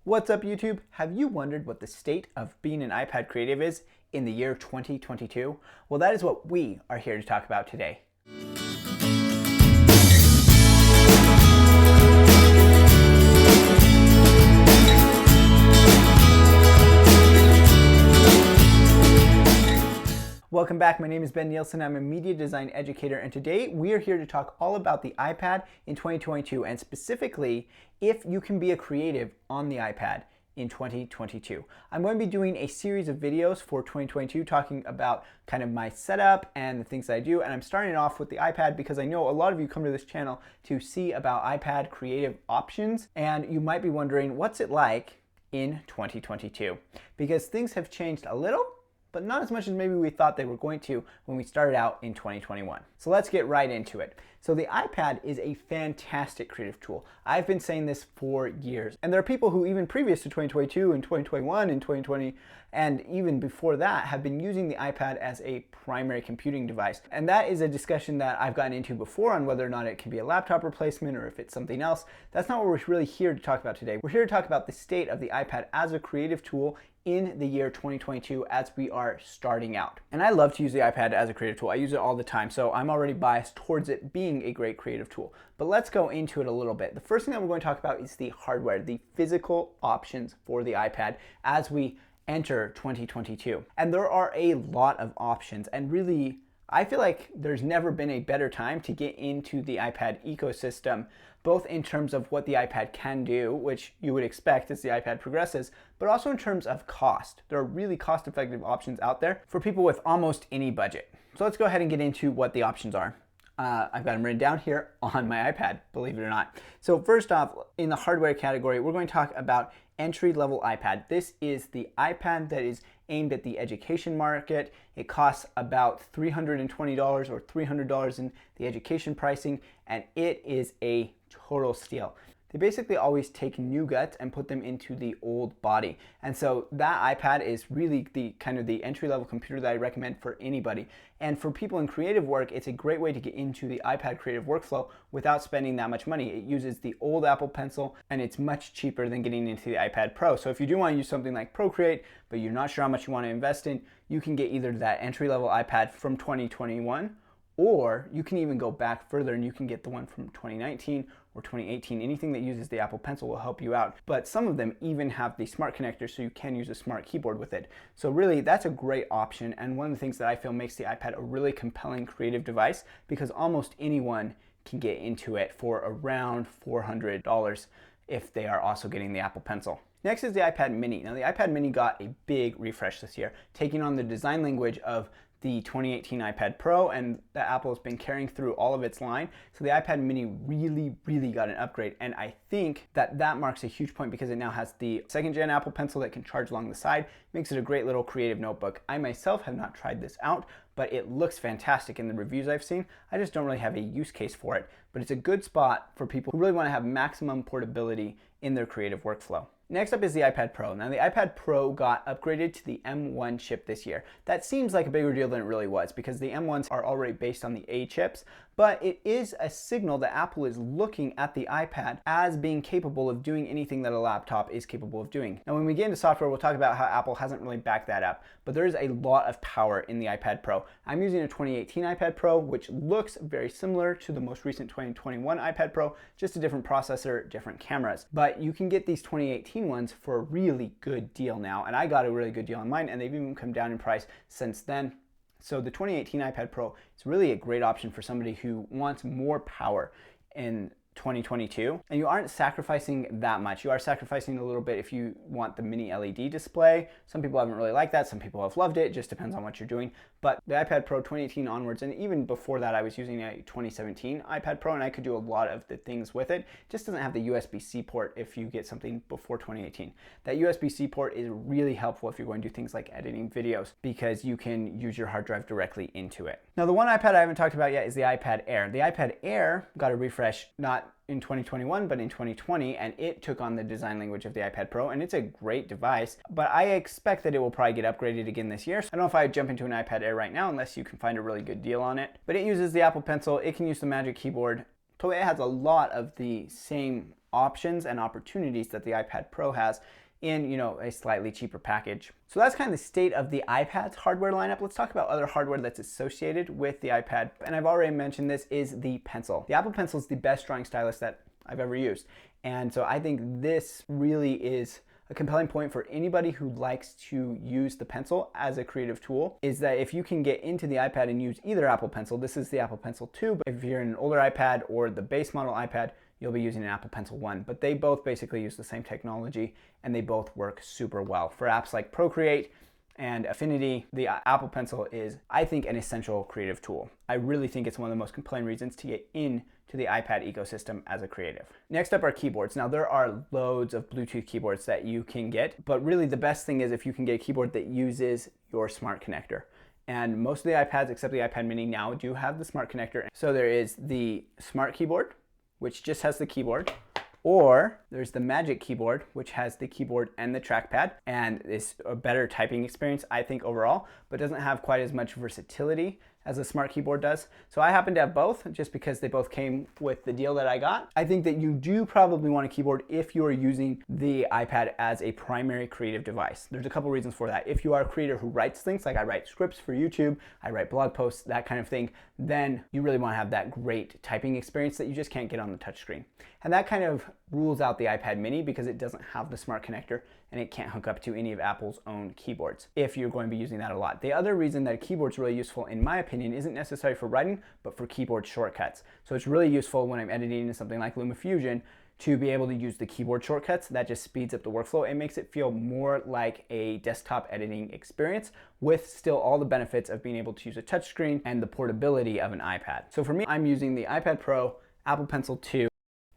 What's up, YouTube? Have you wondered what the state of being an iPad creative is in the year 2022? Well, that is what we are here to talk about today. Welcome back. My name is Ben Nielsen. I'm a media design educator, and today we are here to talk all about the iPad in 2022, and specifically if you can be a creative on the iPad in 2022. I'm going to be doing a series of videos for 2022 talking about kind of my setup and the things that I do, and I'm starting off with the iPad because I know a lot of you come to this channel to see about iPad creative options, and you might be wondering what's it like in 2022, because things have changed a little, but not as much as maybe we thought they were going to when we started out in 2021. So let's get right into it. So the iPad is a fantastic creative tool. I've been saying this for years. And there are people who even previous to 2022 and 2021 and 2020 and even before that have been using the iPad as a primary computing device. And that is a discussion that I've gotten into before on whether or not it can be a laptop replacement or if it's something else. That's not what we're really here to talk about today. We're here to talk about the state of the iPad as a creative tool in the year 2022 as we are starting out. And I love to use the iPad as a creative tool. I use it all the time, so I'm already biased towards it being a great creative tool. But let's go into it a little bit. The first thing that we're going to talk about is the hardware, the physical options for the iPad as we enter 2022. And there are a lot of options, and really, I feel like there's never been a better time to get into the iPad ecosystem, both in terms of what the iPad can do, which you would expect as the iPad progresses, but also in terms of cost. There are really cost-effective options out there for people with almost any budget. So let's go ahead and get into what the options are. I've got them written down here on my iPad, believe it or not. So first off, in the hardware category, we're going to talk about entry-level iPad. This is the iPad that is aimed at the education market. It costs about $320 or $300 in the education pricing, and it is a total steal. They basically always take new guts and put them into the old body. And so that iPad is really the kind of the entry-level computer that I recommend for anybody. And for people in creative work, it's a great way to get into the iPad creative workflow without spending that much money. It uses the old Apple Pencil, and it's much cheaper than getting into the iPad Pro. So if you do want to use something like Procreate, but you're not sure how much you want to invest in, you can get either that entry-level iPad from 2021, or you can even go back further and you can get the one from 2019 or 2018. Anything that uses the Apple Pencil will help you out. But some of them even have the smart connector, so you can use a smart keyboard with it. So really, that's a great option, and one of the things that I feel makes the iPad a really compelling creative device, because almost anyone can get into it for around $400 if they are also getting the Apple Pencil. Next is the iPad mini. Now the iPad mini got a big refresh this year, taking on the design language of the 2018 iPad Pro, and that Apple has been carrying through all of its line. So the iPad mini really got an upgrade, and I think that marks a huge point because it now has the second gen Apple Pencil that can charge along the side. Makes it a great little creative notebook. I myself have not tried this out, but it looks fantastic in the reviews I've seen. I just don't really have a use case for it, but it's a good spot for people who really want to have maximum portability in their creative workflow. Next up is the iPad Pro. Now the iPad Pro got upgraded to the M1 chip this year. That seems like a bigger deal than it really was because the M1s are already based on the A chips, but it is a signal that Apple is looking at the iPad as being capable of doing anything that a laptop is capable of doing. Now when we get into software, we'll talk about how Apple hasn't really backed that up, but there is a lot of power in the iPad Pro. I'm using a 2018 iPad Pro, which looks very similar to the most recent 2021 iPad Pro, just a different processor, different cameras. But you can get these 2018 ones for a really good deal now, and I got a really good deal on mine, and they've even come down in price since then. So the 2018 iPad Pro is really a great option for somebody who wants more power in 2022, and you aren't sacrificing that much. You are sacrificing a little bit if you want the mini LED display. Some people haven't really liked that, some people have loved it. It just depends on what you're doing. But the iPad Pro 2018 onwards, and even before that, I was using a 2017 iPad Pro, and I could do a lot of the things with it. It just doesn't have the USB-C port if you get something before 2018. That USB-C port is really helpful if you're going to do things like editing videos, because you can use your hard drive directly into it. Now the one iPad I haven't talked about yet is the iPad Air. The iPad Air got a refresh not in 2021, but in 2020, and it took on the design language of the iPad Pro, and it's a great device, but I expect that it will probably get upgraded again this year. So I don't know if I would jump into an iPad Air right now unless you can find a really good deal on it, but it uses the Apple Pencil, it can use the Magic Keyboard, so it has a lot of the same options and opportunities that the iPad Pro has in, a slightly cheaper package. So that's kind of the state of the iPad's hardware lineup. Let's talk about other hardware that's associated with the iPad. And I've already mentioned this, is the Pencil. The Apple Pencil is the best drawing stylus that I've ever used. And so I think this really is a compelling point for anybody who likes to use the Pencil as a creative tool, is that if you can get into the iPad and use either Apple Pencil, this is the Apple Pencil 2, but if you're in an older iPad or the base model iPad, you'll be using an Apple Pencil 1. But they both basically use the same technology and they both work super well. For apps like Procreate and Affinity, the Apple Pencil is, I think, an essential creative tool. I really think it's one of the most compelling reasons to get into the iPad ecosystem as a creative. Next up are keyboards. Now there are loads of Bluetooth keyboards that you can get, but really the best thing is if you can get a keyboard that uses your smart connector. And most of the iPads, except the iPad mini now, do have the smart connector. So there is the smart keyboard, which just has the keyboard, or there's the Magic Keyboard, which has the keyboard and the trackpad, and is a better typing experience, I think, overall, but doesn't have quite as much versatility as a smart keyboard does. So I happen to have both just because they both came with the deal that I got. I think that you do probably want a keyboard if you're using the iPad as a primary creative device. There's a couple reasons for that. If you are a creator who writes things, like I write scripts for YouTube, I write blog posts, that kind of thing, then you really want to have that great typing experience that you just can't get on the touchscreen. And that kind of rules out the iPad mini because it doesn't have the smart connector and it can't hook up to any of Apple's own keyboards if you're going to be using that a lot. The other reason that a keyboard's really useful, in my opinion, isn't necessarily for writing, but for keyboard shortcuts. So it's really useful when I'm editing in something like LumaFusion to be able to use the keyboard shortcuts. That just speeds up the workflow. It makes it feel more like a desktop editing experience with still all the benefits of being able to use a touchscreen and the portability of an iPad. So for me, I'm using the iPad Pro, Apple Pencil 2,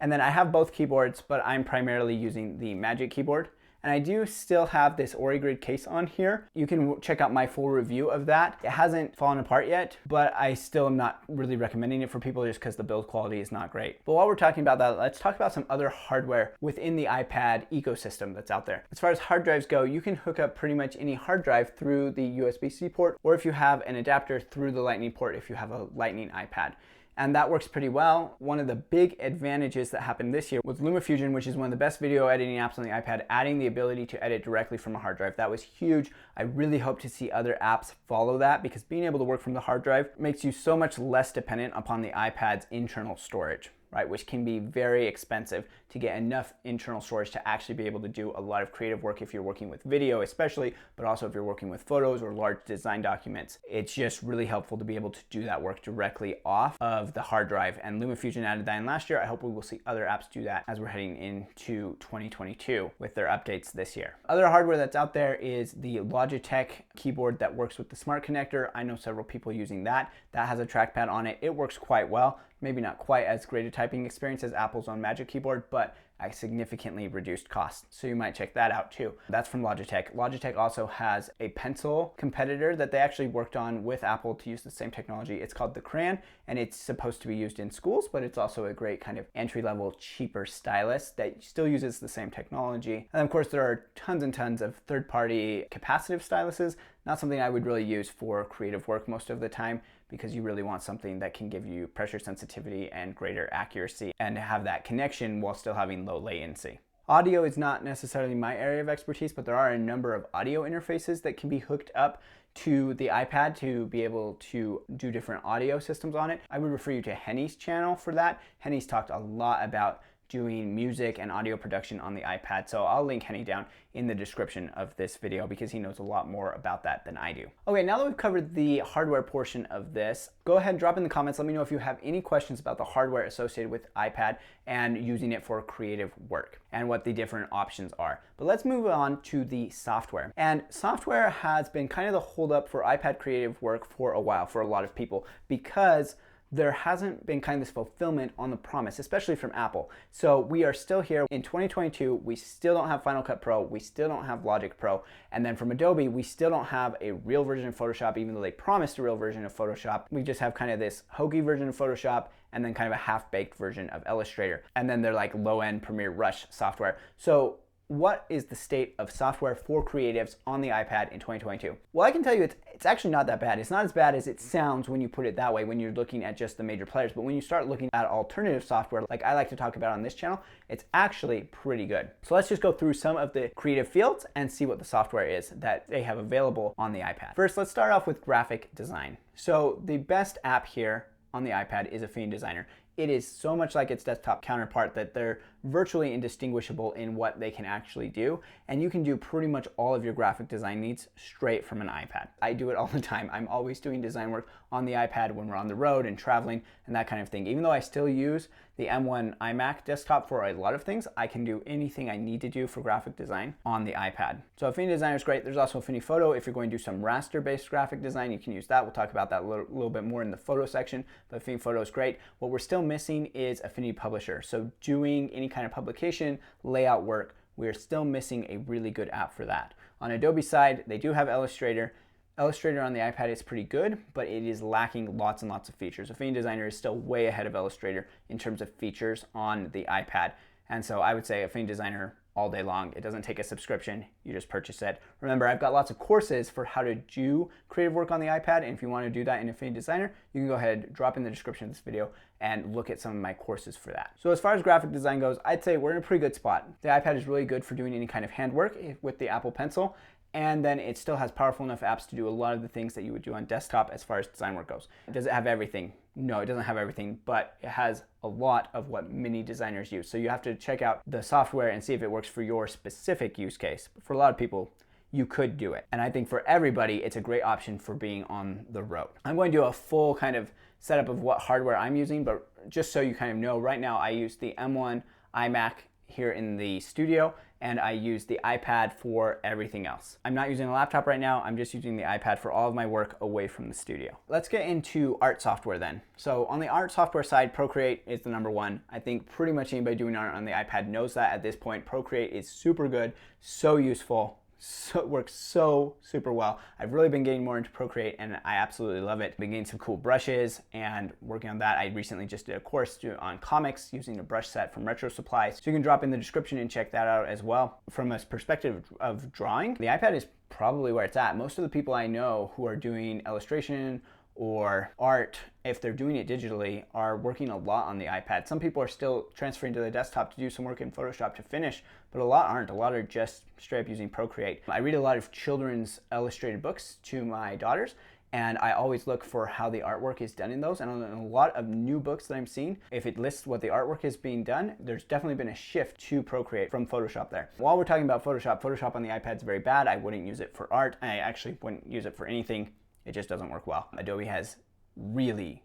and then I have both keyboards, but I'm primarily using the Magic Keyboard. And I do still have this Origrid case on here. You can check out my full review of that. It hasn't fallen apart yet, but I still am not really recommending it for people just because the build quality is not great. But while we're talking about that, let's talk about some other hardware within the iPad ecosystem that's out there. As far as hard drives go, you can hook up pretty much any hard drive through the USB-C port, or if you have an adapter through the Lightning port if you have a Lightning iPad. And that works pretty well. One of the big advantages that happened this year was LumaFusion, which is one of the best video editing apps on the iPad, adding the ability to edit directly from a hard drive. That was huge. I really hope to see other apps follow that because being able to work from the hard drive makes you so much less dependent upon the iPad's internal storage, right? Which can be very expensive to get enough internal storage to actually be able to do a lot of creative work if you're working with video especially, but also if you're working with photos or large design documents. It's just really helpful to be able to do that work directly off of the hard drive. And LumaFusion added that in last year. I hope we will see other apps do that as we're heading into 2022 with their updates this year. Other hardware that's out there is the Logitech keyboard that works with the smart connector. I know several people using that. That has a trackpad on it. It works quite well. Maybe not quite as great a typing experience as Apple's own Magic Keyboard, but at significantly reduced cost. So you might check that out too. That's from Logitech. Logitech also has a pencil competitor that they actually worked on with Apple to use the same technology. It's called the Crayon, and it's supposed to be used in schools, but it's also a great kind of entry-level, cheaper stylus that still uses the same technology. And of course, there are tons and tons of third-party capacitive styluses. Not something I would really use for creative work most of the time, because you really want something that can give you pressure sensitivity and greater accuracy and have that connection while still having low latency. Audio is not necessarily my area of expertise, but there are a number of audio interfaces that can be hooked up to the iPad to be able to do different audio systems on it. I would refer you to Henny's channel for that. Henny's talked a lot about doing music and audio production on the iPad. So I'll link Henny down in the description of this video because he knows a lot more about that than I do. Okay, now that we've covered the hardware portion of this, go ahead and drop in the comments. Let me know if you have any questions about the hardware associated with iPad and using it for creative work and what the different options are. But let's move on to the software. And software has been kind of the holdup for iPad creative work for a while for a lot of people because there hasn't been kind of this fulfillment on the promise, especially from Apple. So we are still here in 2022. We still don't have Final Cut Pro. We still don't have Logic Pro. And then from Adobe, we still don't have a real version of Photoshop, even though they promised a real version of Photoshop. We just have kind of this hokey version of Photoshop and then kind of a half-baked version of Illustrator. And then they're like low-end Premiere Rush software. So what is the state of software for creatives on the iPad in 2022? Well, I can tell you it's actually not that bad. It's not as bad as it sounds when you put it that way, when you're looking at just the major players. But when you start looking at alternative software, like I like to talk about on this channel, it's actually pretty good. So let's just go through some of the creative fields and see what the software is that they have available on the iPad. First, let's start off with graphic design. So the best app here on the iPad is Affinity Designer. It is so much like its desktop counterpart that they're virtually indistinguishable in what they can actually do, and you can do pretty much all of your graphic design needs straight from an iPad. I do it all the time. I'm always doing design work on the iPad when we're on the road and traveling and that kind of thing. Even though I still use the M1 iMac desktop for a lot of things, I can do anything I need to do for graphic design on the iPad. So Affinity Designer is great. There's also Affinity Photo. If you're going to do some raster-based graphic design, you can use that. We'll talk about that a little bit more in the photo section, but Affinity Photo is great. What we're still missing is Affinity Publisher. So doing any kind of publication, layout work, we're still missing a really good app for that. On Adobe side, they do have Illustrator. Illustrator on the iPad is pretty good, but it is lacking lots and lots of features. Affinity Designer is still way ahead of Illustrator in terms of features on the iPad. And so I would say Affinity Designer all day long. It doesn't take a subscription, you just purchase it. Remember, I've got lots of courses for how to do creative work on the iPad, and if you want to do that in Affinity Designer, you can go ahead, drop in the description of this video, and look at some of my courses for that. So as far as graphic design goes, I'd say we're in a pretty good spot. The iPad is really good for doing any kind of handwork with the Apple Pencil, and then it still has powerful enough apps to do a lot of the things that you would do on desktop as far as design work goes. Does it have everything? No, it doesn't have everything, but it has a lot of what many designers use. So you have to check out the software and see if it works for your specific use case. For a lot of people, you could do it. And I think for everybody, it's a great option for being on the road. I'm going to do a full kind of setup of what hardware I'm using, but just so you kind of know, right now I use the M1 iMac here in the studio, and I use the iPad for everything else. I'm not using a laptop right now, I'm just using the iPad for all of my work away from the studio. Let's get into art software then. So on the art software side, Procreate is the number one. I think pretty much anybody doing art on the iPad knows that at this point. Procreate is super good, so useful. So it works so super well. I've really been getting more into Procreate and I absolutely love it. I've been getting some cool brushes and working on that. I recently just did a course on comics using a brush set from Retro Supply. So you can drop in the description and check that out as well. From a perspective of drawing, the iPad is probably where it's at. Most of the people I know who are doing illustration or art, if they're doing it digitally, are working a lot on the iPad. Some people are still transferring to the desktop to do some work in Photoshop to finish, but a lot aren't. A lot are just straight up using Procreate. I read a lot of children's illustrated books to my daughters, and I always look for how the artwork is done in those. And on a lot of new books that I'm seeing, if it lists what the artwork is being done, there's definitely been a shift to Procreate from Photoshop there. While we're talking about Photoshop, Photoshop on the iPad is very bad. I wouldn't use it for art. I actually wouldn't use it for anything. It just doesn't work well. Adobe has really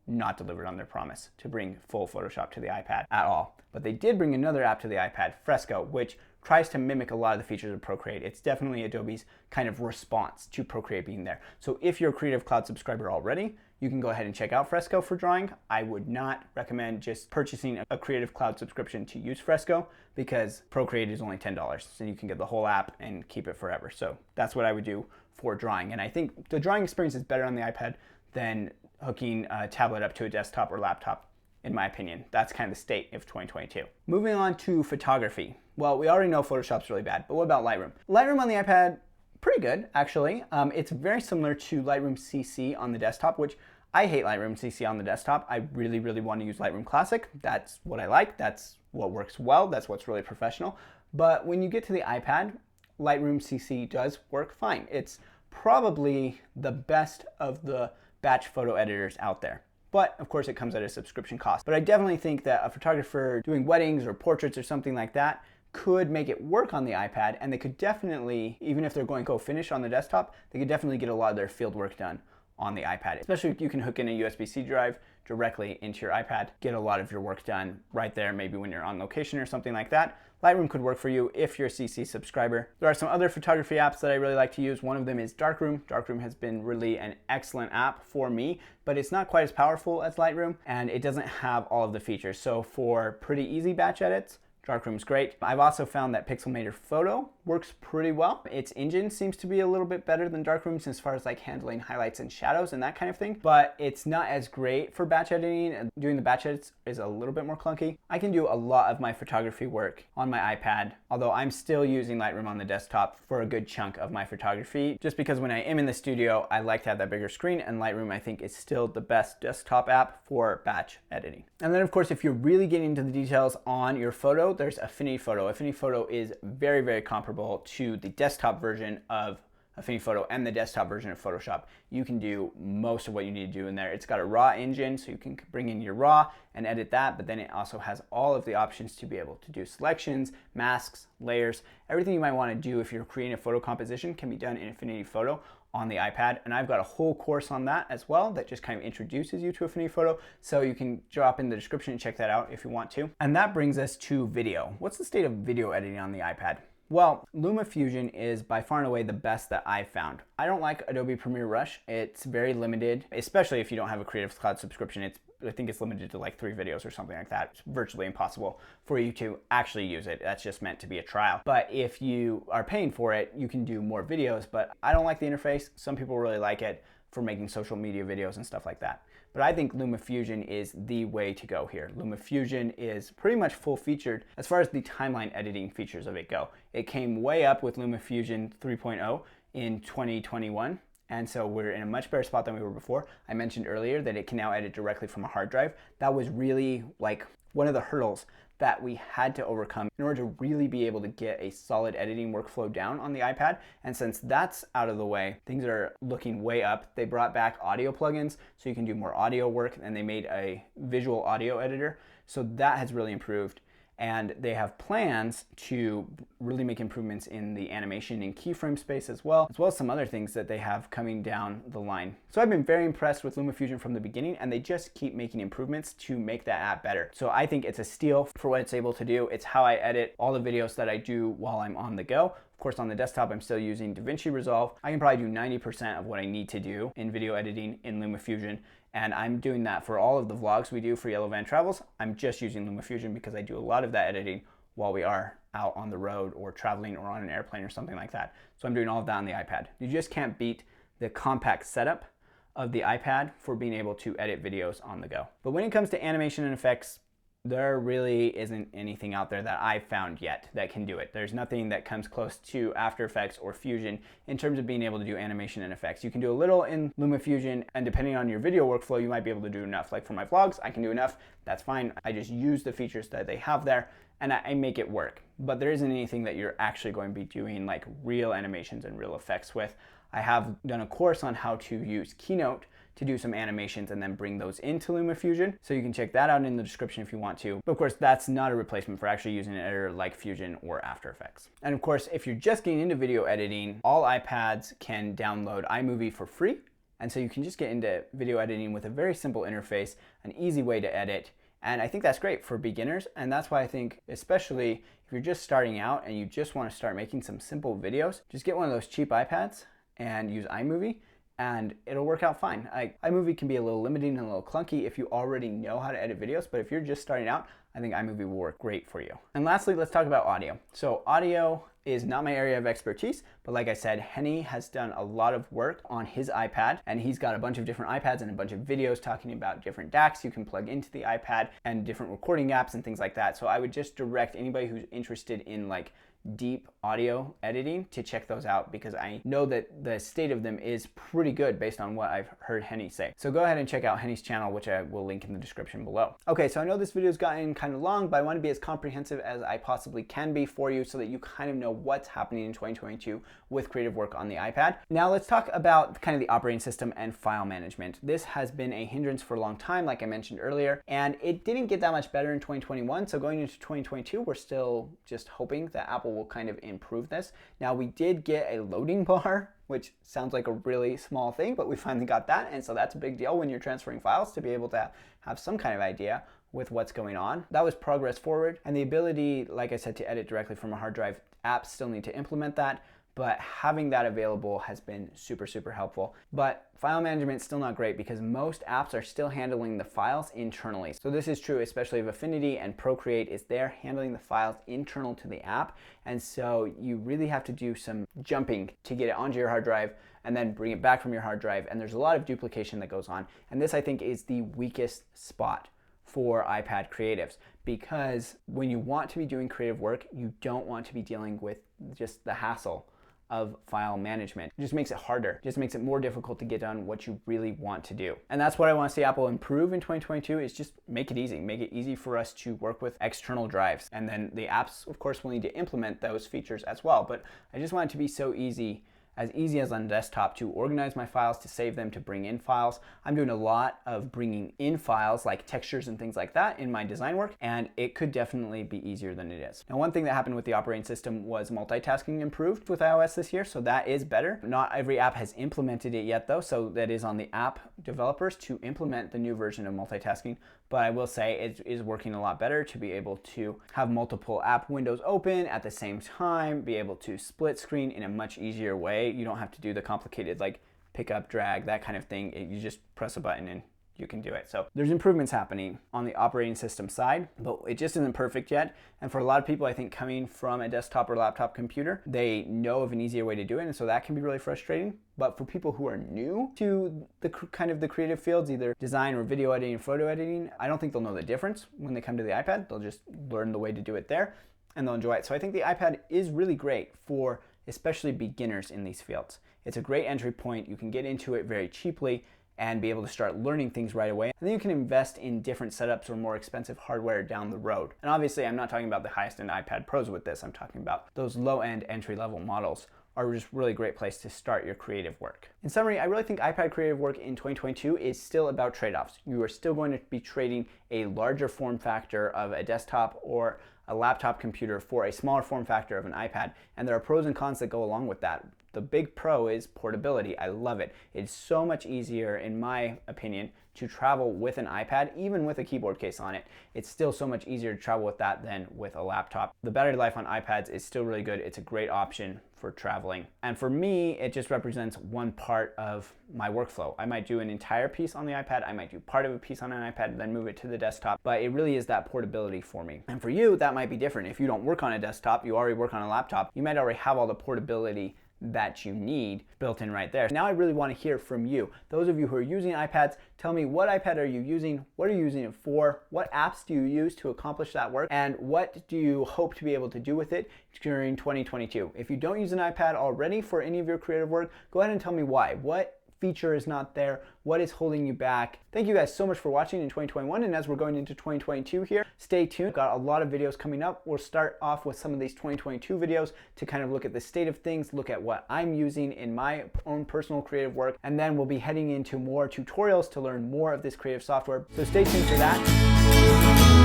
not delivered on their promise to bring full Photoshop to the iPad at all. But they did bring another app to the iPad, Fresco, which tries to mimic a lot of the features of Procreate. It's definitely Adobe's kind of response to Procreate being there. So if you're a Creative Cloud subscriber already, you can go ahead and check out Fresco for drawing. I would not recommend just purchasing a Creative Cloud subscription to use Fresco because Procreate is only $10. So you can get the whole app and keep it forever. So that's what I would do for drawing. And I think the drawing experience is better on the iPad than hooking a tablet up to a desktop or laptop, in my opinion. That's kind of the state of 2022. Moving on to photography. Well, we already know Photoshop's really bad, but what about Lightroom? Lightroom on the iPad, pretty good, actually. It's very similar to Lightroom CC on the desktop, which I hate Lightroom CC on the desktop. I really, really want to use Lightroom Classic. That's what I like. That's what works well. That's what's really professional. But when you get to the iPad, Lightroom CC does work fine. It's probably the best of the batch photo editors out there. But of course it comes at a subscription cost. But I definitely think that a photographer doing weddings or portraits or something like that could make it work on the iPad, and they could definitely, even if they're going to go finish on the desktop, they could definitely get a lot of their field work done on the iPad. Especially if you can hook in a USB-C drive directly into your iPad, get a lot of your work done right there, maybe when you're on location or something like that. Lightroom could work for you if you're a CC subscriber. There are some other photography apps that I really like to use. One of them is Darkroom. Darkroom has been really an excellent app for me, but it's not quite as powerful as Lightroom, and it doesn't have all of the features. So for pretty easy batch edits, Darkroom's great. I've also found that Pixelmator Photo works pretty well. Its engine seems to be a little bit better than Darkroom's as far as like handling highlights and shadows and that kind of thing, but it's not as great for batch editing, and doing the batch edits is a little bit more clunky. I can do a lot of my photography work on my iPad, although I'm still using Lightroom on the desktop for a good chunk of my photography, just because when I am in the studio, I like to have that bigger screen, and Lightroom I think is still the best desktop app for batch editing. And then of course, if you're really getting into the details on your photo, there's Affinity Photo. Affinity Photo is very, very comparable to the desktop version of Affinity Photo and the desktop version of Photoshop. You can do most of what you need to do in there. It's got a raw engine, so you can bring in your raw and edit that, but then it also has all of the options to be able to do selections, masks, layers. Everything you might want to do if you're creating a photo composition can be done in Affinity Photo on the iPad, and I've got a whole course on that as well that just kind of introduces you to Affinity Photo, so you can drop in the description and check that out if you want to. And that brings us to video. What's the state of video editing on the iPad? Well, LumaFusion is by far and away the best that I've found. I don't like Adobe Premiere Rush. It's very limited, especially if you don't have a Creative Cloud subscription. I think it's limited to like 3 videos or something like that. It's virtually impossible for you to actually use it. That's just meant to be a trial. But if you are paying for it, you can do more videos, but I don't like the interface. Some people really like it for making social media videos and stuff like that. But I think LumaFusion is the way to go here. LumaFusion is pretty much full featured as far as the timeline editing features of it go. It came way up with LumaFusion 3.0 in 2021. And so we're in a much better spot than we were before. I mentioned earlier that it can now edit directly from a hard drive. That was really like one of the hurdles that we had to overcome in order to really be able to get a solid editing workflow down on the iPad. And since that's out of the way, things are looking way up. They brought back audio plugins so you can do more audio work, and they made a visual audio editor. So that has really improved. And they have plans to really make improvements in the animation and keyframe space as well as some other things that they have coming down the line. So I've been very impressed with LumaFusion from the beginning, and they just keep making improvements to make that app better. So I think it's a steal for what it's able to do. It's how I edit all the videos that I do while I'm on the go. Of course, on the desktop, I'm still using DaVinci Resolve. I can probably do 90% of what I need to do in video editing in LumaFusion. And I'm doing that for all of the vlogs we do for Yellow Van Travels. I'm just using LumaFusion because I do a lot of that editing while we are out on the road or traveling or on an airplane or something like that. So I'm doing all of that on the iPad. You just can't beat the compact setup of the iPad for being able to edit videos on the go. But when it comes to animation and effects, there really isn't anything out there that I've found yet that can do it. There's nothing that comes close to After Effects or Fusion in terms of being able to do animation and effects. You can do a little in LumaFusion, and depending on your video workflow, you might be able to do enough. Like for my vlogs, I can do enough. That's fine. I just use the features that they have there, and I make it work. But there isn't anything that you're actually going to be doing like real animations and real effects with. I have done a course on how to use Keynote to do some animations and then bring those into LumaFusion. So you can check that out in the description if you want to. But of course, that's not a replacement for actually using an editor like Fusion or After Effects. And of course, if you're just getting into video editing, all iPads can download iMovie for free. And so you can just get into video editing with a very simple interface, an easy way to edit. And I think that's great for beginners. And that's why I think, especially if you're just starting out and you just want to start making some simple videos, just get one of those cheap iPads and use iMovie, and it'll work out fine. iMovie can be a little limiting and a little clunky if you already know how to edit videos, but if you're just starting out, I think iMovie will work great for you. And lastly, let's talk about audio. So audio is not my area of expertise, but like I said, Henny has done a lot of work on his iPad, and he's got a bunch of different iPads and a bunch of videos talking about different DACs you can plug into the iPad and different recording apps and things like that. So I would just direct anybody who's interested in like deep audio editing to check those out, because I know that the state of them is pretty good based on what I've heard Henny say. So go ahead and check out Henny's channel, which I will link in the description below. Okay, so I know this video's gotten kind of long, but I want to be as comprehensive as I possibly can be for you so that you kind of know what's happening in 2022 with creative work on the iPad. Now let's talk about kind of the operating system and file management. This has been a hindrance for a long time, like I mentioned earlier, and it didn't get that much better in 2021. So going into 2022, we're still just hoping that Apple will kind of improve this. Now we did get a loading bar, which sounds like a really small thing, but we finally got that. And so that's a big deal when you're transferring files, to be able to have some kind of idea with what's going on. That was progress forward. And the ability, like I said, to edit directly from a hard drive, apps still need to implement that. but having that available has been super, super helpful. But file management is still not great because most apps are still handling the files internally. So this is true especially of Affinity and Procreate, is they're handling the files internal to the app. And so you really have to do some jumping to get it onto your hard drive and then bring it back from your hard drive. And there's a lot of duplication that goes on. And this, I think, is the weakest spot for iPad creatives, because when you want to be doing creative work, you don't want to be dealing with just the hassle of file management. It just makes it harder. It just makes it more difficult to get done what you really want to do. And that's what I want to see Apple improve in 2022, is just make it easy. Make it easy for us to work with external drives. And then the apps, of course, will need to implement those features as well. But I just want it to be so easy as on desktop to organize my files, to save them, to bring in files. I'm doing a lot of bringing in files like textures and things like that in my design work, and it could definitely be easier than it is. Now, one thing that happened with the operating system was multitasking improved with iOS this year, so that is better. Not every app has implemented it yet though, so that is on the app developers to implement the new version of multitasking. But I will say it is working a lot better to be able to have multiple app windows open at the same time, be able to split screen in a much easier way. You don't have to do the complicated like pick up, drag, that kind of thing. You just press a button and you can do it. So there's improvements happening on the operating system side, but it just isn't perfect yet. And for a lot of people, I think coming from a desktop or laptop computer, they know of an easier way to do it. And so that can be really frustrating. But for people who are new to the kind of the creative fields, either design or video editing, photo editing, I don't think they'll know the difference when they come to the iPad. They'll just learn the way to do it there and they'll enjoy it. So I think the iPad is really great for especially beginners in these fields. It's a great entry point. You can get into it very cheaply and be able to start learning things right away. And then you can invest in different setups or more expensive hardware down the road. And obviously, I'm not talking about the highest end iPad Pros with this. I'm talking about those low-end entry-level models are just really great place to start your creative work. In summary, I really think iPad creative work in 2022 is still about trade-offs. You are still going to be trading a larger form factor of a desktop or a laptop computer for a smaller form factor of an iPad. And there are pros and cons that go along with that. The big pro is portability. I love it. It's so much easier, in my opinion, to travel with an iPad, even with a keyboard case on it. It's still so much easier to travel with that than with a laptop. The battery life on iPads is still really good. It's a great option for traveling. And for me, it just represents one part of my workflow. I might do an entire piece on the iPad, I might do part of a piece on an iPad and then move it to the desktop, but it really is that portability for me. And for you, that might be different. If you don't work on a desktop, you already work on a laptop, you might already have all the portability that you need built in right there. Now I really want to hear from you. Those of you who are using iPads, tell me, what iPad are you using? What are you using it for? What apps do you use to accomplish that work? And what do you hope to be able to do with it during 2022? If you don't use an iPad already for any of your creative work, go ahead and tell me why. What feature is not there? What is holding you back? Thank you guys so much for watching in 2021, and as we're going into 2022 here, stay tuned. Got a lot of videos coming up. We'll start off with some of these 2022 videos to kind of look at the state of things, look at what I'm using in my own personal creative work, and then we'll be heading into more tutorials to learn more of this creative software. So stay tuned for that.